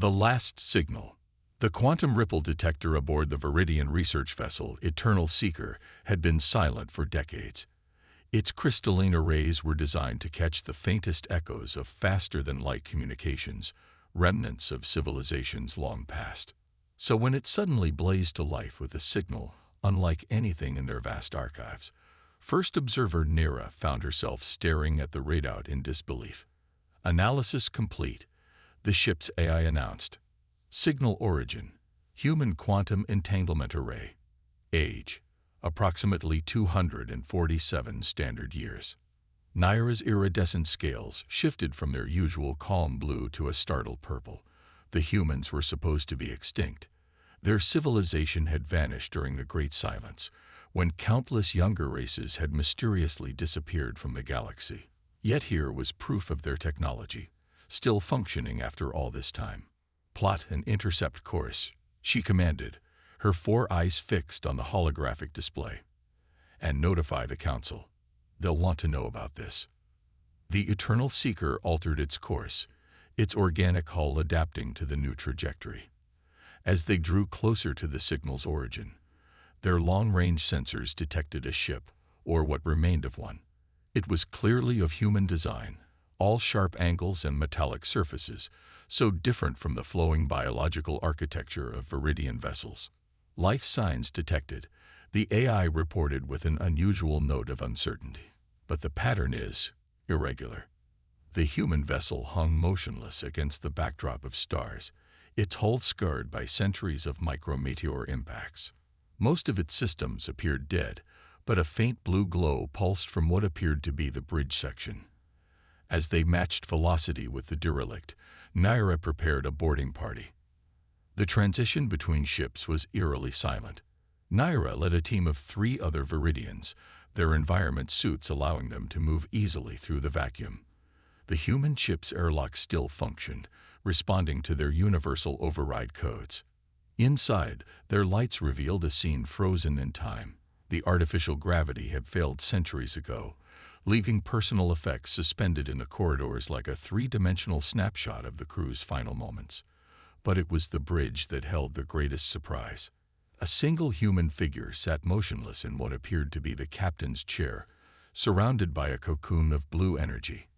The last signal. The quantum ripple detector aboard the Viridian research vessel Eternal Seeker had been silent for decades. Its crystalline arrays were designed to catch the faintest echoes of faster-than-light communications, remnants of civilizations long past. So when it suddenly blazed to life with a signal unlike anything in their vast archives, first observer Nira found herself staring at the readout in disbelief. Analysis complete. The ship's AI announced. Signal origin: human quantum entanglement array. Age: approximately 247 standard years. Naira's iridescent scales shifted from their usual calm blue to a startled purple. The humans were supposed to be extinct. Their civilization had vanished during the Great Silence, when countless younger races had mysteriously disappeared from the galaxy. Yet here was proof of their technology, still functioning after all this time. Plot an intercept course, she commanded, her 4 eyes fixed on the holographic display. And notify the Council. They'll want to know about this. The Eternal Seeker altered its course, its organic hull adapting to the new trajectory. As they drew closer to the signal's origin, their long-range sensors detected a ship, or what remained of one. It was clearly of human design, all sharp angles and metallic surfaces, so different from the flowing biological architecture of Viridian vessels. Life signs detected, the AI reported with an unusual note of uncertainty. But the pattern is irregular. The human vessel hung motionless against the backdrop of stars, its hull scarred by centuries of micrometeor impacts. Most of its systems appeared dead, but a faint blue glow pulsed from what appeared to be the bridge section. As they matched velocity with the derelict, Naira prepared a boarding party. The transition between ships was eerily silent. Naira led a team of 3 other Viridians, their environment suits allowing them to move easily through the vacuum. The human ship's airlock still functioned, responding to their universal override codes. Inside, their lights revealed a scene frozen in time. The artificial gravity had failed centuries ago, leaving personal effects suspended in the corridors like a 3-dimensional snapshot of the crew's final moments. But it was the bridge that held the greatest surprise. A single human figure sat motionless in what appeared to be the captain's chair, surrounded by a cocoon of blue energy.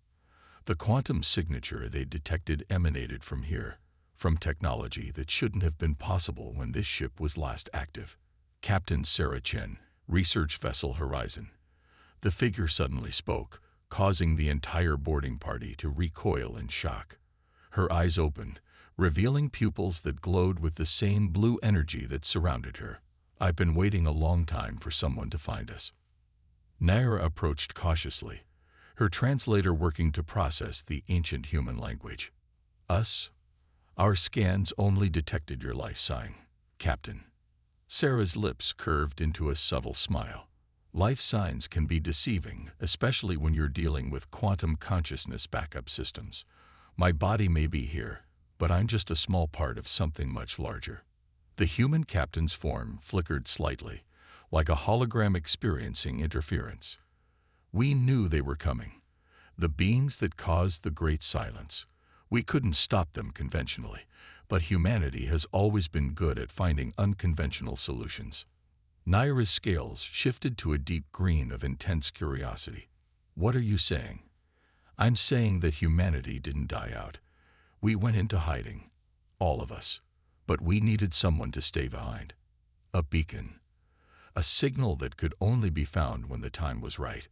The quantum signature they detected emanated from here, from technology that shouldn't have been possible when this ship was last active. Captain Sarah Chen, Research Vessel Horizon. The figure suddenly spoke, causing the entire boarding party to recoil in shock. Her eyes opened, revealing pupils that glowed with the same blue energy that surrounded her. I've been waiting a long time for someone to find us. Naira approached cautiously, her translator working to process the ancient human language. Us? Our scans only detected your life sign, Captain. Sarah's lips curved into a subtle smile. Life signs can be deceiving, especially when you're dealing with quantum consciousness backup systems. My body may be here, but I'm just a small part of something much larger. The human captain's form flickered slightly, like a hologram experiencing interference. We knew they were coming. The beings that caused the Great Silence. We couldn't stop them conventionally, but humanity has always been good at finding unconventional solutions. Naira's scales shifted to a deep green of intense curiosity. What are you saying? I'm saying that humanity didn't die out. We went into hiding, all of us, but we needed someone to stay behind. A beacon. A signal that could only be found when the time was right.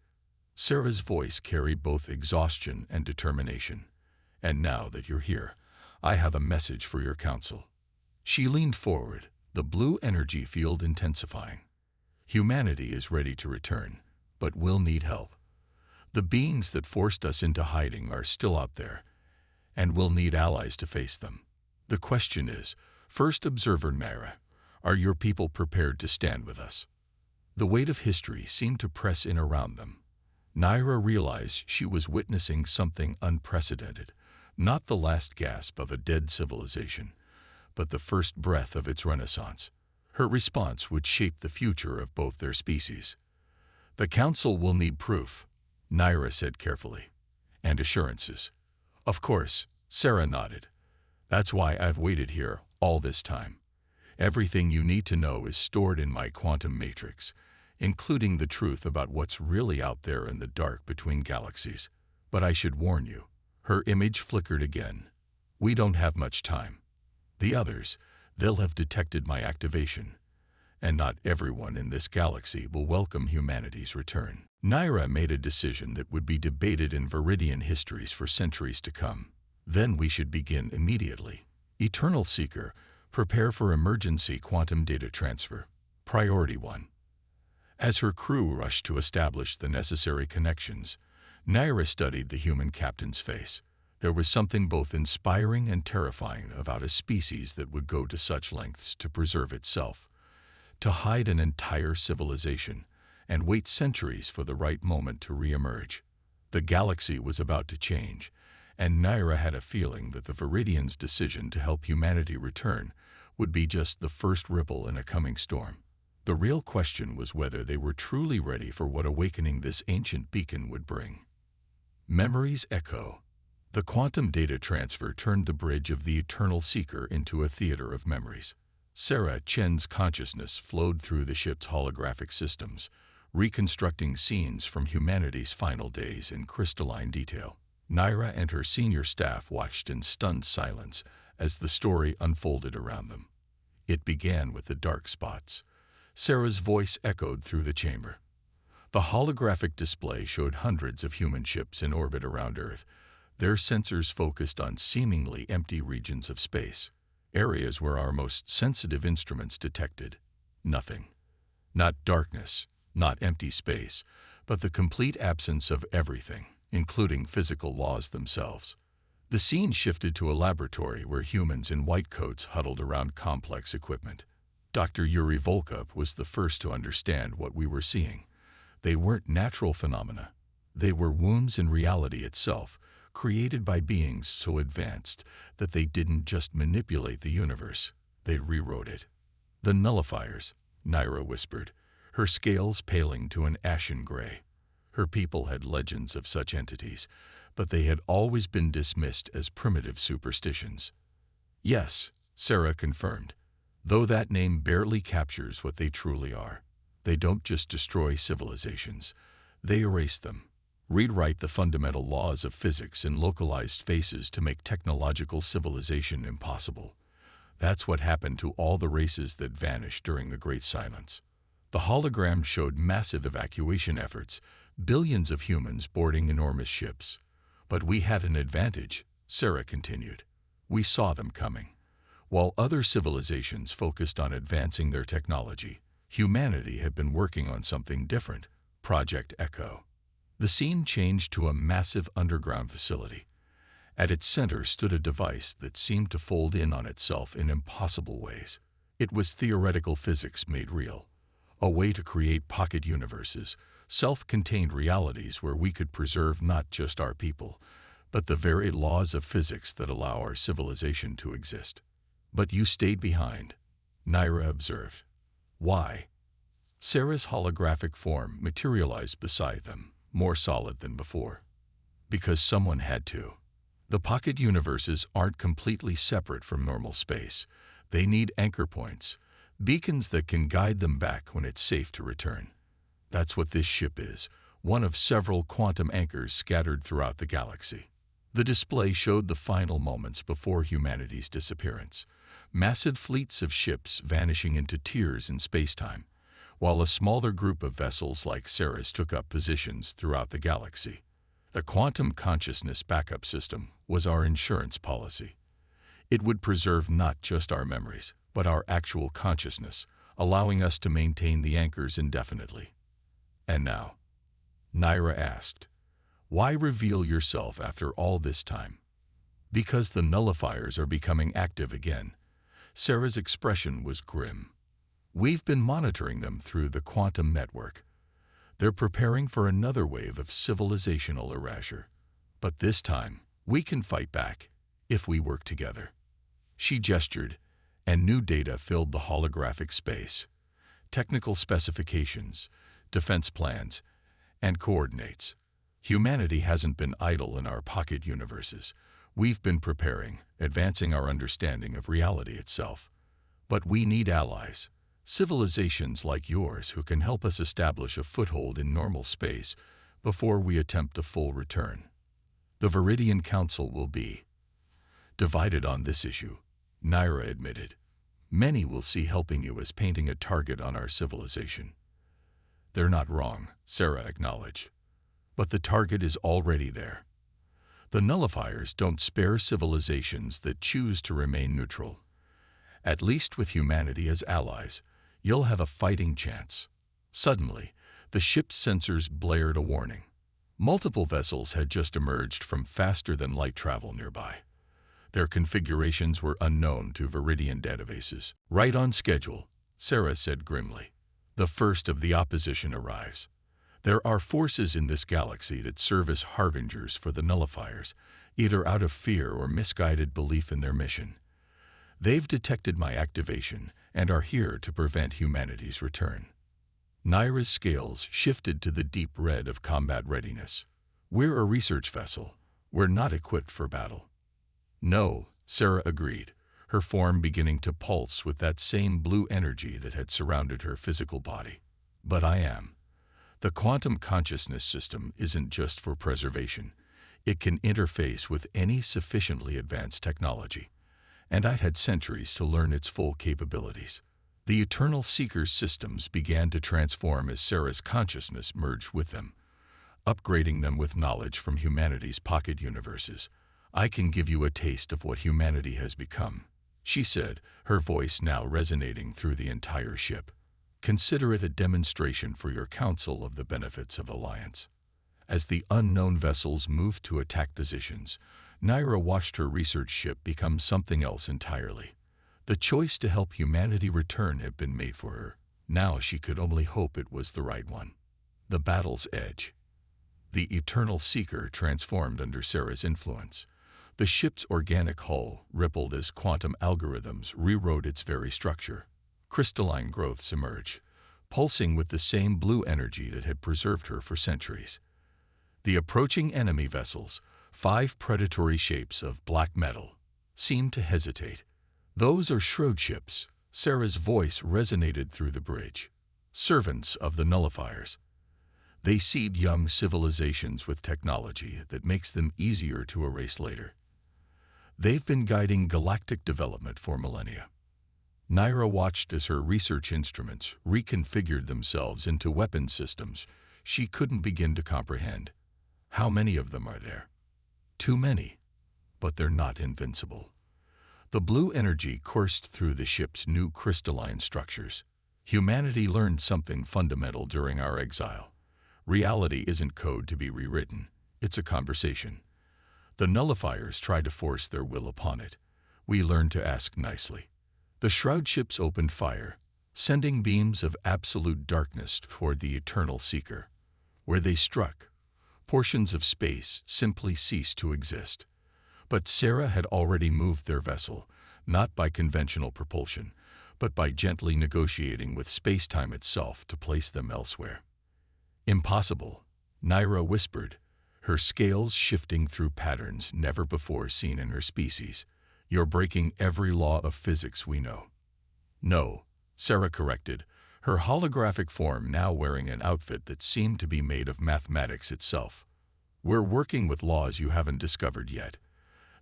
Sarah's voice carried both exhaustion and determination. And now that you're here, I have a message for your council. She leaned forward, the blue energy field intensifying. Humanity is ready to return, but we'll need help. The beings that forced us into hiding are still out there, and we'll need allies to face them. The question is, First Observer Naira, are your people prepared to stand with us? The weight of history seemed to press in around them. Naira realized she was witnessing something unprecedented, not the last gasp of a dead civilization, but the first breath of its renaissance. Her response would shape the future of both their species. The Council will need proof, Naira said carefully, and assurances. Of course, Sarah nodded. That's why I've waited here all this time. Everything you need to know is stored in my quantum matrix, including the truth about what's really out there in the dark between galaxies. But I should warn you, her image flickered again. We don't have much time. The others, they'll have detected my activation, and not everyone in this galaxy will welcome humanity's return. Naira made a decision that would be debated in Viridian histories for centuries to come. Then we should begin immediately. Eternal Seeker, prepare for emergency quantum data transfer. Priority 1. As her crew rushed to establish the necessary connections, Naira studied the human captain's face. There was something both inspiring and terrifying about a species that would go to such lengths to preserve itself, to hide an entire civilization, and wait centuries for the right moment to re-emerge. The galaxy was about to change, and Naira had a feeling that the Viridians' decision to help humanity return would be just the first ripple in a coming storm. The real question was whether they were truly ready for what awakening this ancient beacon would bring. Memories echo. The quantum data transfer turned the bridge of the Eternal Seeker into a theater of memories. Sarah Chen's consciousness flowed through the ship's holographic systems, reconstructing scenes from humanity's final days in crystalline detail. Naira and her senior staff watched in stunned silence as the story unfolded around them. It began with the dark spots. Sarah's voice echoed through the chamber. The holographic display showed hundreds of human ships in orbit around Earth, their sensors focused on seemingly empty regions of space, areas where our most sensitive instruments detected nothing. Not darkness, not empty space, but the complete absence of everything, including physical laws themselves. The scene shifted to a laboratory where humans in white coats huddled around complex equipment. Dr. Yuri Volkov was the first to understand what we were seeing. They weren't natural phenomena. They were wombs in reality itself, created by beings so advanced that they didn't just manipulate the universe, they rewrote it. The nullifiers, Naira whispered, her scales paling to an ashen gray. Her people had legends of such entities, but they had always been dismissed as primitive superstitions. Yes, Sarah confirmed, though that name barely captures what they truly are. They don't just destroy civilizations, they erase them. Rewrite the fundamental laws of physics in localized spaces to make technological civilization impossible. That's what happened to all the races that vanished during the Great Silence. The hologram showed massive evacuation efforts, billions of humans boarding enormous ships. But we had an advantage, Sarah continued. We saw them coming. While other civilizations focused on advancing their technology, humanity had been working on something different, Project Echo. The scene changed to a massive underground facility. At its center stood a device that seemed to fold in on itself in impossible ways. It was theoretical physics made real, a way to create pocket universes, self-contained realities where we could preserve not just our people, but the very laws of physics that allow our civilization to exist. But you stayed behind, Naira observed. Why? Sarah's holographic form materialized beside them, more solid than before. Because someone had to. The pocket universes aren't completely separate from normal space. They need anchor points, beacons that can guide them back when it's safe to return. That's what this ship is, one of several quantum anchors scattered throughout the galaxy. The display showed the final moments before humanity's disappearance. Massive fleets of ships vanishing into tears in spacetime, while a smaller group of vessels like Sarah's took up positions throughout the galaxy. The quantum consciousness backup system was our insurance policy. It would preserve not just our memories, but our actual consciousness, allowing us to maintain the anchors indefinitely. And now, Naira asked, why reveal yourself after all this time? Because the nullifiers are becoming active again. Sarah's expression was grim. We've been monitoring them through the quantum network. They're preparing for another wave of civilizational erasure. But this time, we can fight back, if we work together. She gestured, and new data filled the holographic space. Technical specifications, defense plans, and coordinates. Humanity hasn't been idle in our pocket universes. We've been preparing, advancing our understanding of reality itself. But we need allies, civilizations like yours who can help us establish a foothold in normal space before we attempt a full return. The Viridian Council will be divided on this issue, Naira admitted. Many will see helping you as painting a target on our civilization. They're not wrong, Sarah acknowledged. But the target is already there. The nullifiers don't spare civilizations that choose to remain neutral. At least with humanity as allies, you'll have a fighting chance. Suddenly, the ship's sensors blared a warning. Multiple vessels had just emerged from faster-than-light travel nearby. Their configurations were unknown to Viridian databases. Right on schedule, Sarah said grimly. The first of the opposition arrives. There are forces in this galaxy that serve as harbingers for the nullifiers, either out of fear or misguided belief in their mission. They've detected my activation and are here to prevent humanity's return. Naira's scales shifted to the deep red of combat readiness. We're a research vessel. We're not equipped for battle. No, Sarah agreed, her form beginning to pulse with that same blue energy that had surrounded her physical body. But I am. The quantum consciousness system isn't just for preservation. It can interface with any sufficiently advanced technology. And I've had centuries to learn its full capabilities. The Eternal Seeker's systems began to transform as Sarah's consciousness merged with them, upgrading them with knowledge from humanity's pocket universes. I can give you a taste of what humanity has become, she said, her voice now resonating through the entire ship. Consider it a demonstration for your council of the benefits of alliance. As the unknown vessels moved to attack positions, Naira watched her research ship become something else entirely. The choice to help humanity return had been made for her. Now she could only hope it was the right one. The battle's edge. The Eternal Seeker transformed under Sarah's influence. The ship's organic hull rippled as quantum algorithms rewrote its very structure. Crystalline growths emerged, pulsing with the same blue energy that had preserved her for centuries. The approaching enemy vessels, 5 predatory shapes of black metal, seemed to hesitate. Those are shroud ships, Sarah's voice resonated through the bridge. Servants of the nullifiers. They seed young civilizations with technology that makes them easier to erase later. They've been guiding galactic development for millennia. Naira watched as her research instruments reconfigured themselves into weapon systems she couldn't begin to comprehend. How many of them are there? Too many, but they're not invincible. The blue energy coursed through the ship's new crystalline structures. Humanity learned something fundamental during our exile. Reality isn't code to be rewritten. It's a conversation. The nullifiers try to force their will upon it. We learn to ask nicely. The shroud ships opened fire, sending beams of absolute darkness toward the Eternal Seeker. Where they struck, portions of space simply ceased to exist. But Sarah had already moved their vessel, not by conventional propulsion, but by gently negotiating with space-time itself to place them elsewhere. Impossible, Naira whispered, her scales shifting through patterns never before seen in her species. You're breaking every law of physics we know. No, Sarah corrected, her holographic form now wearing an outfit that seemed to be made of mathematics itself. We're working with laws you haven't discovered yet.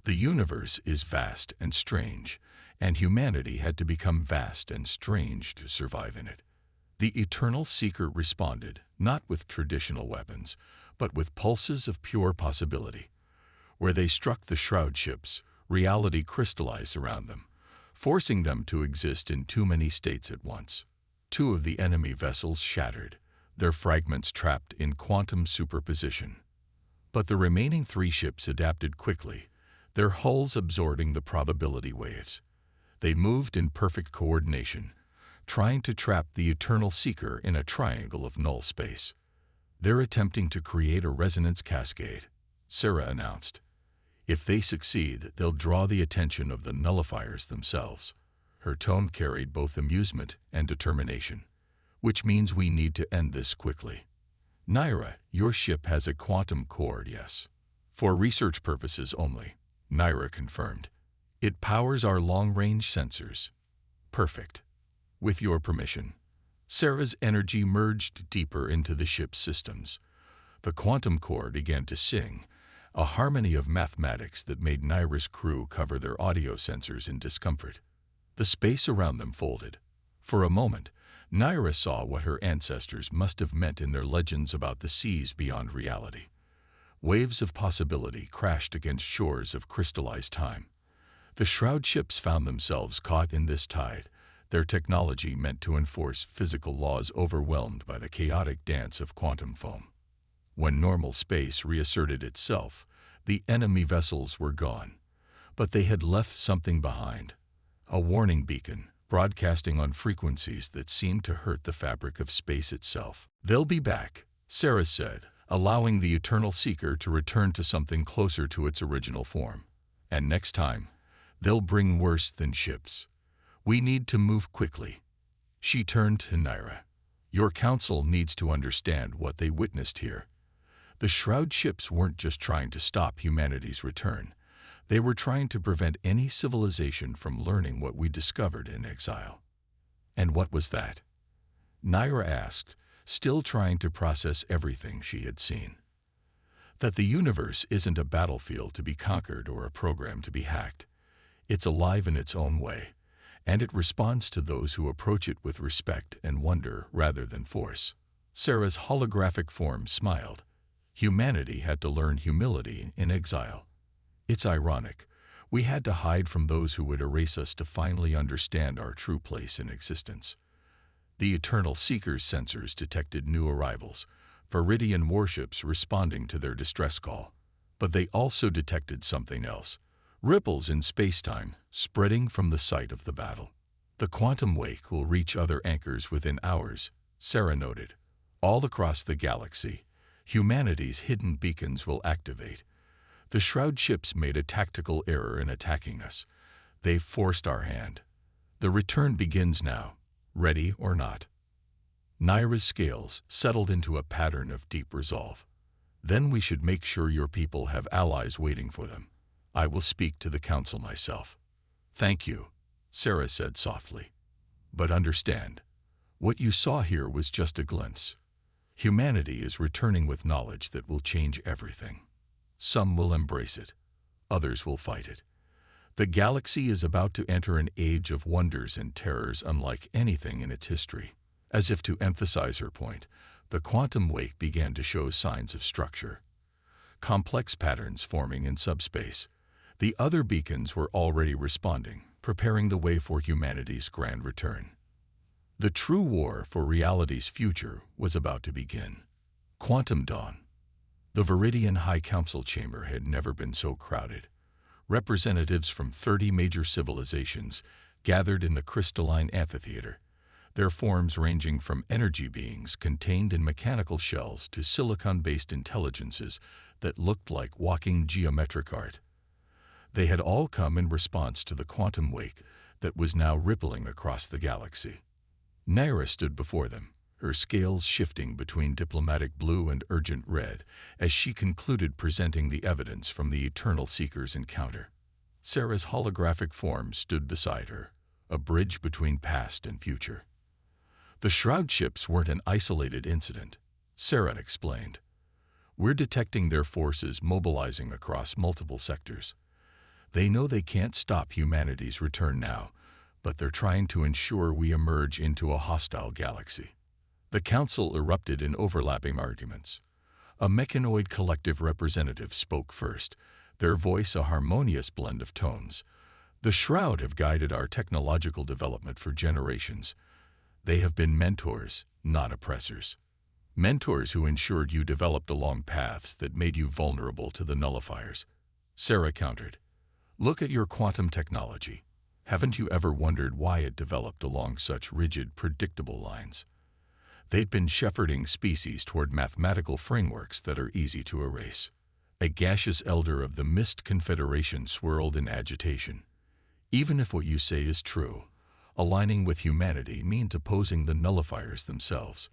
The universe is vast and strange, and humanity had to become vast and strange to survive in it. The Eternal Seeker responded, not with traditional weapons, but with pulses of pure possibility. Where they struck the shroud ships, reality crystallized around them, forcing them to exist in too many states at once. 2 of the enemy vessels shattered, their fragments trapped in quantum superposition. But the remaining 3 ships adapted quickly, their hulls absorbing the probability waves. They moved in perfect coordination, trying to trap the Eternal Seeker in a triangle of null space. They're attempting to create a resonance cascade, Sarah announced. If they succeed, they'll draw the attention of the nullifiers themselves. Her tone carried both amusement and determination. Which means we need to end this quickly. Naira, your ship has a quantum core, yes. For research purposes only. Naira confirmed. It powers our long-range sensors. Perfect. With your permission. Sarah's energy merged deeper into the ship's systems. The quantum core began to sing, a harmony of mathematics that made Naira's crew cover their audio sensors in discomfort. The space around them folded. For a moment, Naira saw what her ancestors must have meant in their legends about the seas beyond reality. Waves of possibility crashed against shores of crystallized time. The shroud ships found themselves caught in this tide, their technology meant to enforce physical laws overwhelmed by the chaotic dance of quantum foam. When normal space reasserted itself, the enemy vessels were gone. But they had left something behind. A warning beacon, broadcasting on frequencies that seemed to hurt the fabric of space itself. "They'll be back," Sarah said, allowing the Eternal Seeker to return to something closer to its original form. "And next time, they'll bring worse than ships. We need to move quickly." She turned to Naira. "Your council needs to understand what they witnessed here. The shroud ships weren't just trying to stop humanity's return. They were trying to prevent any civilization from learning what we discovered in exile." "And what was that?" Naira asked, still trying to process everything she had seen. "That the universe isn't a battlefield to be conquered or a program to be hacked. It's alive in its own way, and it responds to those who approach it with respect and wonder rather than force." Sarah's holographic form smiled. Humanity had to learn humility in exile. It's ironic. We had to hide from those who would erase us to finally understand our true place in existence. The Eternal Seeker's sensors detected new arrivals, Viridian warships responding to their distress call. But they also detected something else. Ripples in spacetime spreading from the site of the battle. "The quantum wake will reach other anchors within hours," Sarah noted. "All across the galaxy, humanity's hidden beacons will activate. The shroud ships made a tactical error in attacking us. They've forced our hand. The return begins now, ready or not." Naira's scales settled into a pattern of deep resolve. "Then we should make sure your people have allies waiting for them. I will speak to the council myself." "Thank you," Sarah said softly. "But understand, what you saw here was just a glimpse. Humanity is returning with knowledge that will change everything. Some will embrace it, others will fight it. The galaxy is about to enter an age of wonders and terrors unlike anything in its history." As if to emphasize her point, the quantum wake began to show signs of structure. Complex patterns forming in subspace. The other beacons were already responding, preparing the way for humanity's grand return. The true war for reality's future was about to begin. Quantum dawn. The Viridian High Council chamber had never been so crowded. Representatives from 30 major civilizations gathered in the crystalline amphitheater, their forms ranging from energy beings contained in mechanical shells to silicon-based intelligences that looked like walking geometric art. They had all come in response to the quantum wake that was now rippling across the galaxy. Naira stood before them, her scales shifting between diplomatic blue and urgent red as she concluded presenting the evidence from the Eternal Seeker's encounter. Sarah's holographic form stood beside her, a bridge between past and future. "The shroud ships weren't an isolated incident," Sarah explained. "We're detecting their forces mobilizing across multiple sectors. They know they can't stop humanity's return now, but they're trying to ensure we emerge into a hostile galaxy." The council erupted in overlapping arguments. A mechanoid collective representative spoke first, their voice a harmonious blend of tones. "The Shroud have guided our technological development for generations. They have been mentors, not oppressors. Mentors who ensured you developed along paths that made you vulnerable to the nullifiers." Sarah countered. "Look at your quantum technology. Haven't you ever wondered why it developed along such rigid, predictable lines? They'd been shepherding species toward mathematical frameworks that are easy to erase." A gaseous elder of the Mist Confederation swirled in agitation. "Even if what you say is true, aligning with humanity means opposing the nullifiers themselves.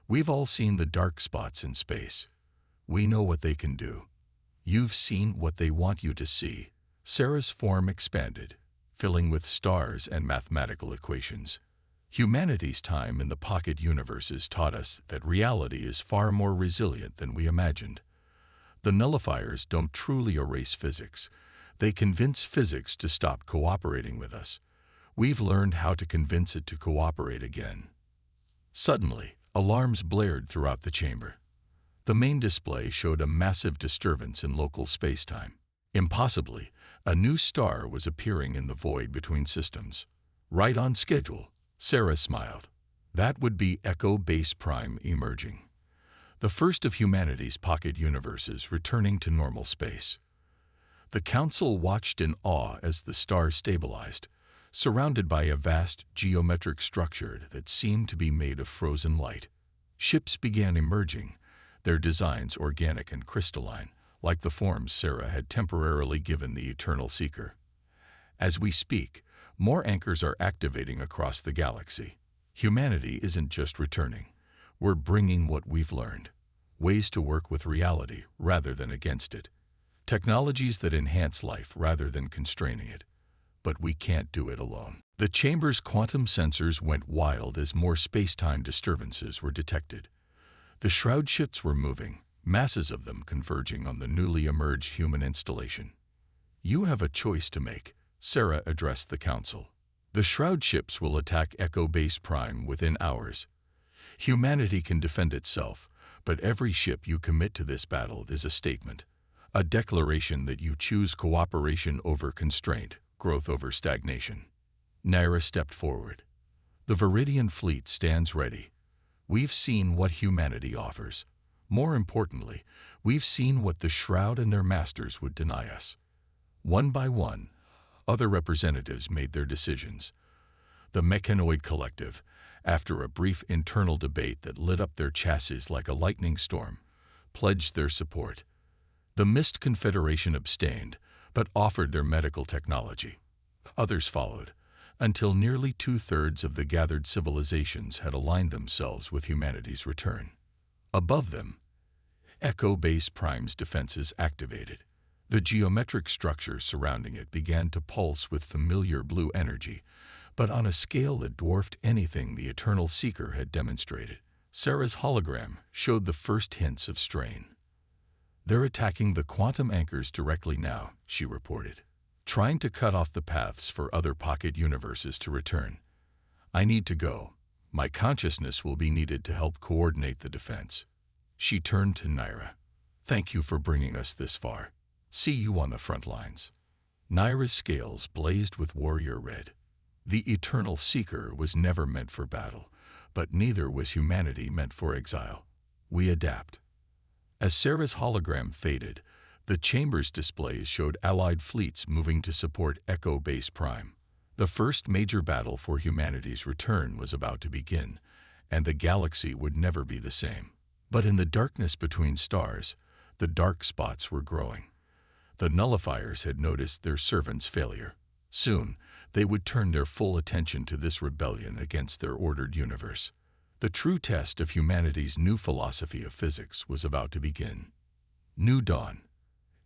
We've all seen the dark spots in space. We know what they can do. You've seen what they want you to see," Sarah's form expanded, filling with stars and mathematical equations. Humanity's time in the pocket universes taught us that reality is far more resilient than we imagined. The nullifiers don't truly erase physics. They convince physics to stop cooperating with us. We've learned how to convince it to cooperate again. Suddenly, alarms blared throughout the chamber. The main display showed a massive disturbance in local spacetime. Impossibly, a new star was appearing in the void between systems. Right on schedule, Sarah smiled. That would be Echo Base Prime emerging, the first of humanity's pocket universes returning to normal space. The Council watched in awe as the star stabilized, surrounded by a vast geometric structure that seemed to be made of frozen light. Ships began emerging, their designs organic and crystalline, like the forms Sarah had temporarily given the Eternal Seeker. As we speak, more anchors are activating across the galaxy. Humanity isn't just returning. We're bringing what we've learned, ways to work with reality rather than against it, technologies that enhance life rather than constraining it. But we can't do it alone. The chamber's quantum sensors went wild as more space-time disturbances were detected. The shroud ships were moving, masses of them converging on the newly emerged human installation. You have a choice to make, Sarah addressed the Council. The shroud ships will attack Echo Base Prime within hours. Humanity can defend itself, but every ship you commit to this battle is a statement, a declaration that you choose cooperation over constraint, growth over stagnation. Naira stepped forward. The Viridian fleet stands ready. We've seen what humanity offers. More importantly, we've seen what the Shroud and their masters would deny us. One by one, other representatives made their decisions. The Mechanoid Collective, after a brief internal debate that lit up their chassis like a lightning storm, pledged their support. The Mist Confederation abstained, but offered their medical technology. Others followed, until nearly two-thirds of the gathered civilizations had aligned themselves with humanity's return. Above them, Echo Base Prime's defenses activated. The geometric structure surrounding it began to pulse with familiar blue energy, but on a scale that dwarfed anything the Eternal Seeker had demonstrated. Sarah's hologram showed the first hints of strain. They're attacking the quantum anchors directly now, she reported, trying to cut off the paths for other pocket universes to return. I need to go. My consciousness will be needed to help coordinate the defense. She turned to Naira. Thank you for bringing us this far. See you on the front lines. Naira's scales blazed with warrior red. The Eternal Seeker was never meant for battle, but neither was humanity meant for exile. We adapt. As Sarah's hologram faded, the chamber's displays showed allied fleets moving to support Echo Base Prime. The first major battle for humanity's return was about to begin, and the galaxy would never be the same. But in the darkness between stars, the dark spots were growing. The nullifiers had noticed their servant's failure. Soon, they would turn their full attention to this rebellion against their ordered universe. The true test of humanity's new philosophy of physics was about to begin. New dawn.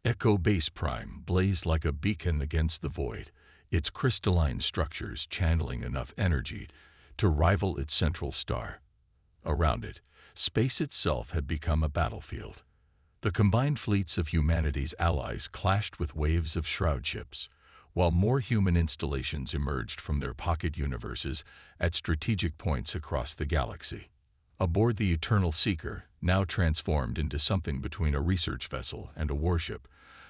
Echo Base Prime blazed like a beacon against the void, its crystalline structures channeling enough energy to rival its central star. Around it, space itself had become a battlefield. The combined fleets of humanity's allies clashed with waves of shroud ships, while more human installations emerged from their pocket universes at strategic points across the galaxy. Aboard the Eternal Seeker, now transformed into something between a research vessel and a warship,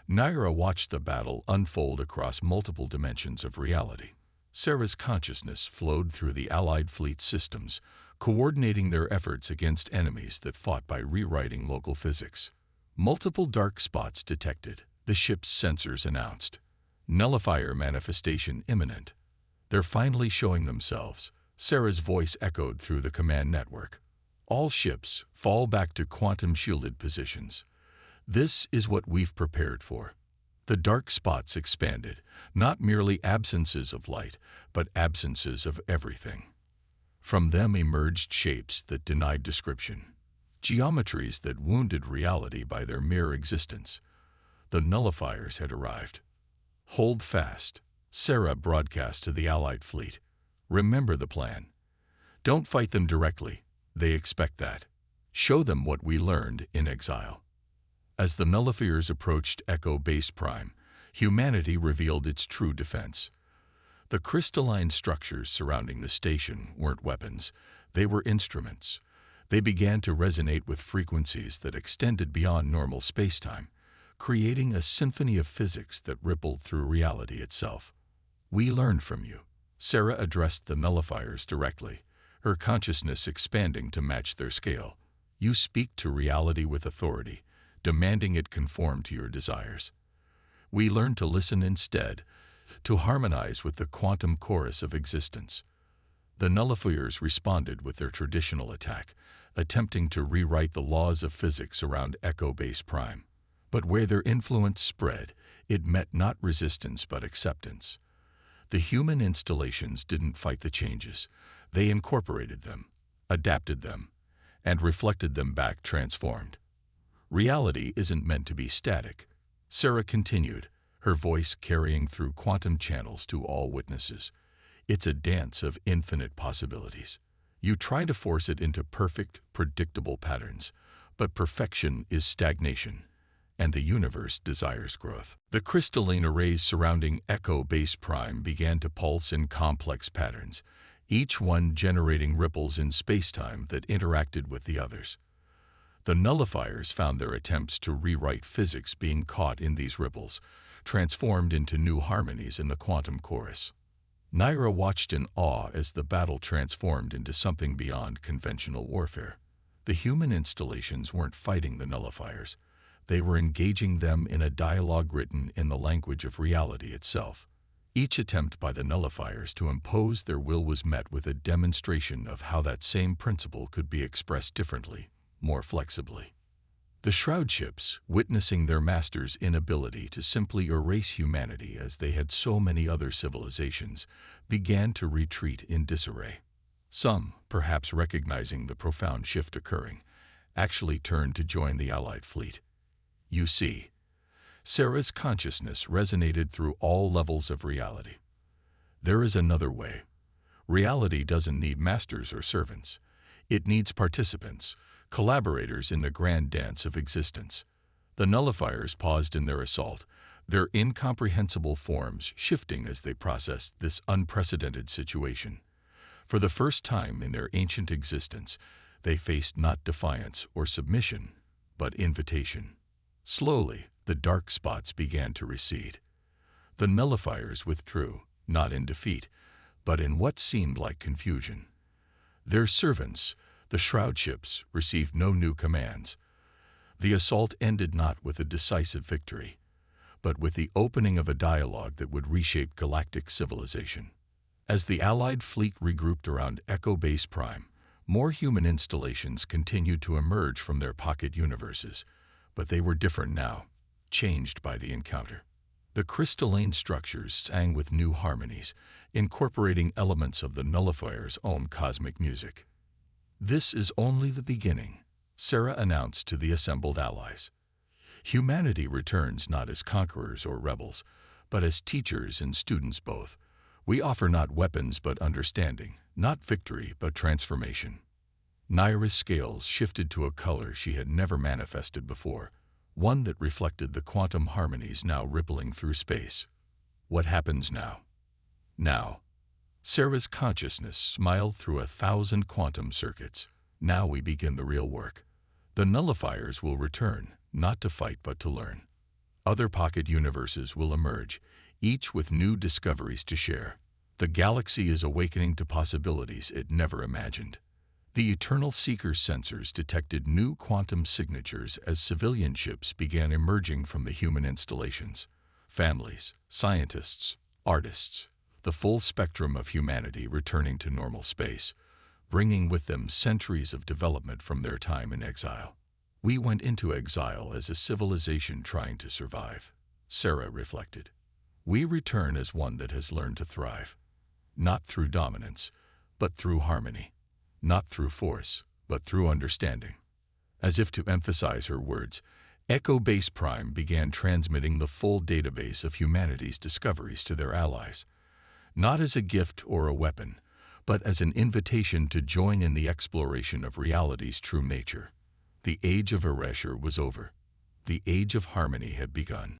Naira watched the battle unfold across multiple dimensions of reality. Sarah's consciousness flowed through the Allied fleet systems, coordinating their efforts against enemies that fought by rewriting local physics. Multiple dark spots detected, the ship's sensors announced. Nullifier manifestation imminent. They're finally showing themselves, Sarah's voice echoed through the command network. All ships, fall back to quantum-shielded positions. This is what we've prepared for. The dark spots expanded, not merely absences of light, but absences of everything. From them emerged shapes that denied description, geometries that wounded reality by their mere existence. The nullifiers had arrived. Hold fast, Sarah broadcast to the Allied fleet. Remember the plan. Don't fight them directly. They expect that. Show them what we learned in exile. As the nullifiers approached Echo Base Prime, humanity revealed its true defense. The crystalline structures surrounding the station weren't weapons. They were instruments. They began to resonate with frequencies that extended beyond normal spacetime, creating a symphony of physics that rippled through reality itself. We learned from you. Sarah addressed the nullifiers directly, her consciousness expanding to match their scale. You speak to reality with authority, demanding it conform to your desires. We learned to listen instead, to harmonize with the quantum chorus of existence. The nullifiers responded with their traditional attack, attempting to rewrite the laws of physics around Echo Base Prime. But where their influence spread, it met not resistance but acceptance. The human installations didn't fight the changes. They incorporated them, adapted them, and reflected them back transformed. Reality isn't meant to be static, Sarah continued, her voice carrying through quantum channels to all witnesses. It's a dance of infinite possibilities. You try to force it into perfect, predictable patterns, but perfection is stagnation, and the universe desires growth. The crystalline arrays surrounding Echo Base Prime began to pulse in complex patterns, each one generating ripples in spacetime that interacted with the others. The nullifiers found their attempts to rewrite physics being caught in these ripples, transformed into new harmonies in the quantum chorus. Naira watched in awe as the battle transformed into something beyond conventional warfare. The human installations weren't fighting the nullifiers. They were engaging them in a dialogue written in the language of reality itself. Each attempt by the nullifiers to impose their will was met with a demonstration of how that same principle could be expressed differently, more flexibly. The shroud ships, witnessing their masters' inability to simply erase humanity as they had so many other civilizations, began to retreat in disarray. Some, perhaps recognizing the profound shift occurring, actually turned to join the Allied fleet. You see, Sarah's consciousness resonated through all levels of reality. There is another way. Reality doesn't need masters or servants. It needs participants, collaborators in the grand dance of existence. The nullifiers paused in their assault, their incomprehensible forms shifting as they processed this unprecedented situation. For the first time in their ancient existence, they faced not defiance or submission, but invitation. Slowly, the dark spots began to recede. The nullifiers withdrew, not in defeat, but in what seemed like confusion. Their servants, the shroud ships, received no new commands. The assault ended not with a decisive victory, but with the opening of a dialogue that would reshape galactic civilization. As the Allied fleet regrouped around Echo Base Prime, more human installations continued to emerge from their pocket universes, but they were different now, changed by the encounter. The crystalline structures sang with new harmonies, incorporating elements of the nullifier's own cosmic music. This is only the beginning, Sarah announced to the assembled allies. Humanity returns not as conquerors or rebels, but as teachers and students both. We offer not weapons but understanding, not victory but transformation. Naira's scales shifted to a color she had never manifested before, one that reflected the quantum harmonies now rippling through space. What happens now? Now. Sarah's consciousness smiled through 1,000 quantum circuits. Now we begin the real work. The nullifiers will return, not to fight but to learn. Other pocket universes will emerge, each with new discoveries to share. The galaxy is awakening to possibilities it never imagined. The Eternal Seeker sensors detected new quantum signatures as civilian ships began emerging from the human installations. Families, scientists, artists, the full spectrum of humanity returning to normal space, bringing with them centuries of development from their time in exile. We went into exile as a civilization trying to survive, Sarah reflected. We return as one that has learned to thrive, not through dominance, but through harmony, not through force, but through understanding. As if to emphasize her words, Echo Base Prime began transmitting the full database of humanity's discoveries to their allies, not as a gift or a weapon, but as an invitation to join in the exploration of reality's true nature. The age of erasure was over. The age of harmony had begun.